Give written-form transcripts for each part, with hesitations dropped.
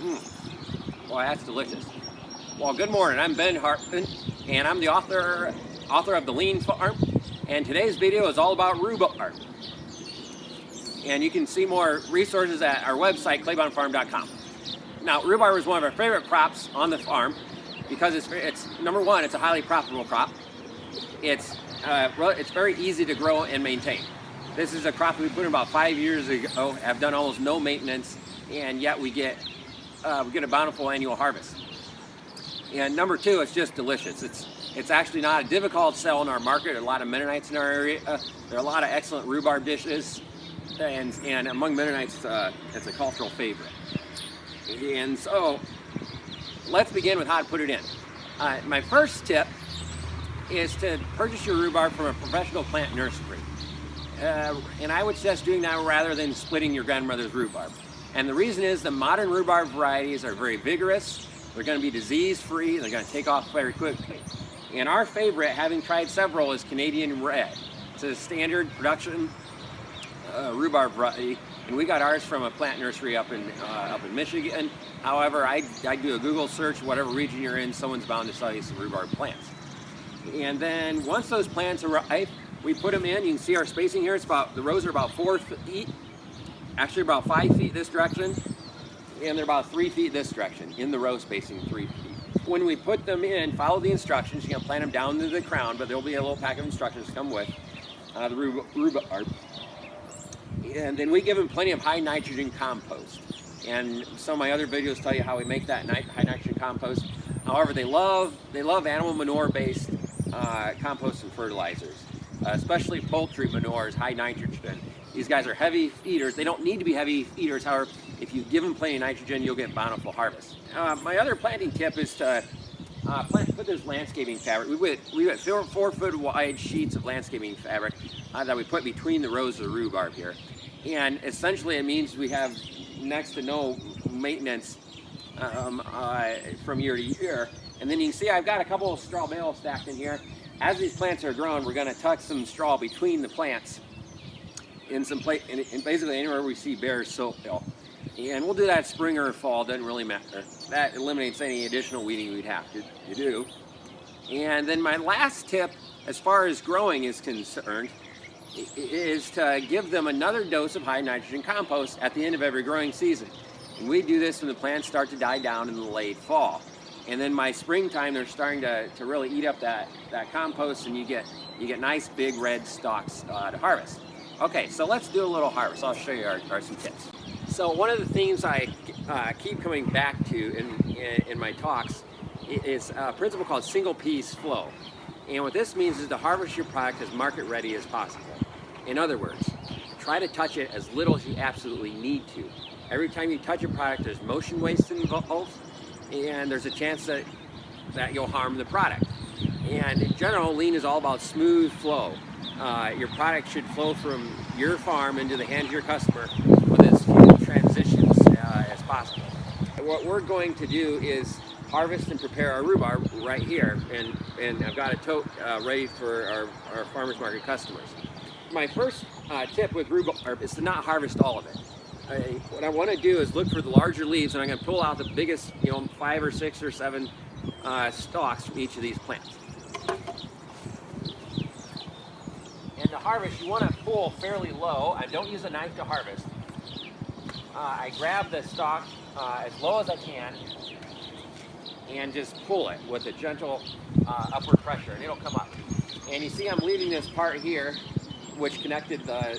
Boy, that's delicious. Well, good morning. I'm Ben Hartman, and I'm the author of The Lean Farm. And today's video is all about rhubarb. And you can see more resources at our website, claybondfarm.com. Now, rhubarb is one of our favorite crops on the farm because it's number one, it's a highly profitable crop. It's very easy to grow and maintain. This is a crop we put in about 5 years ago, have done almost no maintenance, and yet we get a bountiful annual harvest. And number two, it's just delicious. It's actually not a difficult sell in our market. There are a lot of Mennonites in our area. There are a lot of excellent rhubarb dishes, and among Mennonites, it's a cultural favorite. And so, let's begin with how to put it in. My first tip is to purchase your rhubarb from a professional plant nursery. And I would suggest doing that rather than splitting your grandmother's rhubarb. And the reason is the modern rhubarb varieties are very vigorous. They're going to be disease-free. They're going to take off very quickly. And our favorite, having tried several, is Canadian Red. It's a standard production rhubarb variety, and we got ours from a plant nursery up in Michigan. However, I do a Google search, whatever region you're in, someone's bound to sell you some rhubarb plants. And then once those plants arrive, we put them in. You can see our spacing here. The rows are about 4 feet, actually about 5 feet this direction, and they're about 3 feet this direction, in the row spacing 3 feet. When we put them in, follow the instructions. You're gonna plant them down to the crown, but there'll be a little pack of instructions to come with the rhubarb. And then we give them plenty of high nitrogen compost. And some of my other videos tell you how we make that high nitrogen compost. However, they love animal manure-based compost and fertilizers, especially poultry manure is high nitrogen. These guys are heavy feeders. They don't need to be heavy feeders. However, if you give them plenty of nitrogen, you'll get bountiful harvest. My other planting tip is to put this landscaping fabric. We got 4 foot wide sheets of landscaping fabric that we put between the rows of rhubarb here. And essentially it means we have next to no maintenance from year to year. And then you can see I've got a couple of straw bales stacked in here. As these plants are grown, we're going to tuck some straw between the plants in basically anywhere we see bare soap hill. And we'll do that spring or fall, doesn't really matter. That eliminates any additional weeding we'd have to do. And then my last tip, as far as growing is concerned, is to give them another dose of high nitrogen compost at the end of every growing season. And we do this when the plants start to die down in the late fall. And then by springtime, they're starting to really eat up that compost, and you get nice big red stalks to harvest. Okay, so let's do a little harvest. I'll show you some tips. So one of the things I keep coming back to in my talks is a principle called single piece flow. And what this means is to harvest your product as market ready as possible. In other words, try to touch it as little as you absolutely need to. Every time you touch a product, there's motion waste involved, and there's a chance that you'll harm the product. And in general, lean is all about smooth flow. Your product should flow from your farm into the hands of your customer with as few transitions as possible. What we're going to do is harvest and prepare our rhubarb right here, and I've got a tote ready for our farmers market customers. My first tip with rhubarb is to not harvest all of it. What I want to do is look for the larger leaves, and I'm going to pull out the biggest, 5 or 6 or 7 stalks from each of these plants. And to harvest, you want to pull fairly low. I don't use a knife to harvest. I grab the stalk as low as I can and just pull it with a gentle upward pressure, and it'll come up. And you see I'm leaving this part here, which connected the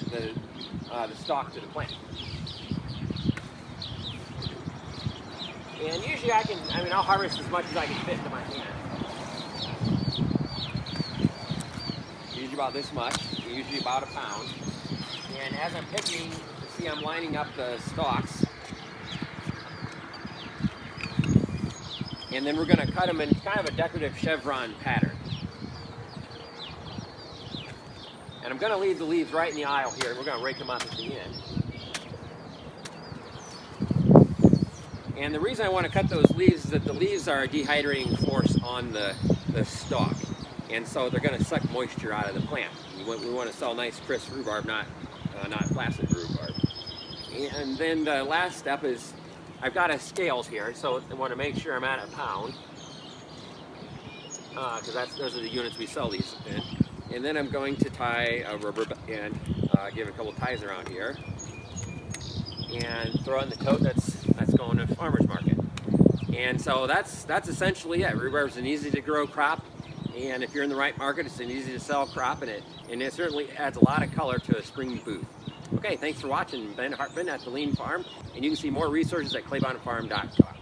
stalk to the plant. And usually I'll harvest as much as I can fit into my hand. Usually about this much, usually about a pound. And as I'm picking, you see I'm lining up the stalks. And then we're going to cut them in kind of a decorative chevron pattern. And I'm going to leave the leaves right in the aisle here, and we're going to rake them up at the end. And the reason I want to cut those leaves is that the leaves are a dehydrating force on the stalk. And so they're going to suck moisture out of the plant. We want to sell nice crisp rhubarb, not flaccid rhubarb. And then the last step is I've got a scales here, so I want to make sure I'm at a pound, because those are the units we sell these in. And then I'm going to tie a rubber and give it a couple ties around here, and throw it in the tote that's going to farmer's market. And so that's essentially it. Rhubarb is an easy to grow crop, and if you're in the right market, it's an easy to sell crop, and it certainly adds a lot of color to a spring booth. Okay, thanks for watching. Ben Hartman at the Lean Farm, and you can see more resources at claybonfarm.com.